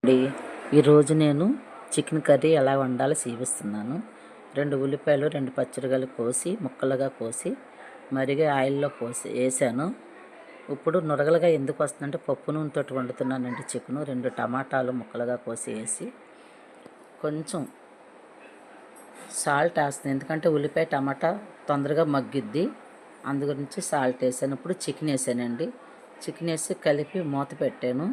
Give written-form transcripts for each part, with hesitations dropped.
అండి ఈరోజు నేను చికెన్ కర్రీ ఎలా వండాలో చూపిస్తున్నాను. 2 ఉల్లిపాయలు 2 పచ్చిమిరపకాయలు కోసి ముక్కలుగా కోసి మరిగే ఆయిల్లో వేసాను. ఇప్పుడు నురగలుగా ఎందుకు వస్తుందంటే పప్పు నూనెతో వండుతున్నానండి చికెను. 2 టమాటాలు ముక్కలుగా కోసి వేసి కొంచెం సాల్ట్ వేస్తాను, ఎందుకంటే ఉల్లిపాయ టమాటా తొందరగా మగ్గిద్ది, అందు గురించి సాల్ట్ వేసాను. ఇప్పుడు చికెన్ వేసానండి. చికెన్ వేసి కలిపి మూత పెట్టాను.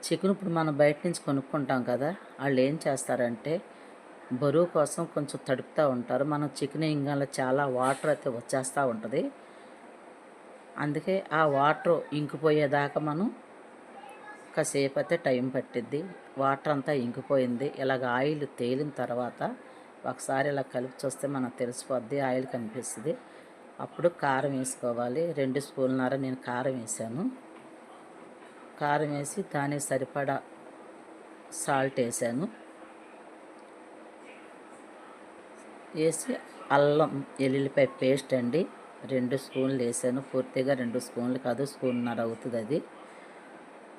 చికెన్ ఇప్పుడు మనం బయట నుంచి కొనుక్కుంటాం కదా, వాళ్ళు ఏం చేస్తారంటే బరువు కోసం కొంచెం తడుపుతూ ఉంటారు. మనం చికెన్ ఇంగాల చాలా వాటర్ అయితే వచ్చేస్తూ ఉంటుంది. అందుకే ఆ వాటర్ ఇంకిపోయేదాకా మనం కాసేపు అయితే టైం పట్టిద్ది. వాటర్ అంతా ఇంకిపోయింది, ఇలాగ ఆయిల్ తేలిన తర్వాత ఒకసారి ఇలా కలిపి చూస్తే మనకు తెలిసిపోద్ది, ఆయిల్ కనిపిస్తుంది. అప్పుడు కారం వేసుకోవాలి. 2 స్పూన్లన్నర నేను కారం వేసాను. కారం వేసి దానికి సరిపడా సాల్ట్ వేసాను. వేసి అల్లం వెల్లుల్లిపాయ పేస్ట్ అండి 2 స్పూన్లు వేసాను. పూర్తిగా 2 స్పూన్లు కాదు, స్పూన్నర అవుతుంది. అది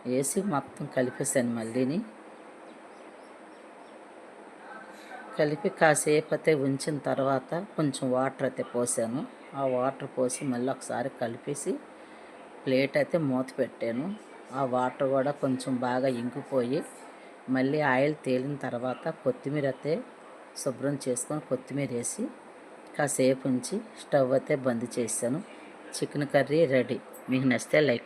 వేసి మొత్తం కలిపేసాను. మళ్ళీని కలిపి కాసేపు అయితే ఉంచిన తర్వాత కొంచెం వాటర్ అయితే పోసాను. ఆ వాటర్ పోసి మళ్ళీ ఒకసారి కలిపేసి ప్లేట్ అయితే మూత పెట్టాను. ఆ వాటర్ కూడా కొంచెం బాగా ఇంకిపోయి మళ్ళీ ఆయిల్ తేలిన తర్వాత కొత్తిమీర అయితే శుభ్రం చేసుకొని కొత్తిమీర వేసి కాసేపు ఉంచి స్టవ్ అయితే బంద్ చేశాను. Chicken curry ready. మీకు నచ్చితే లైక్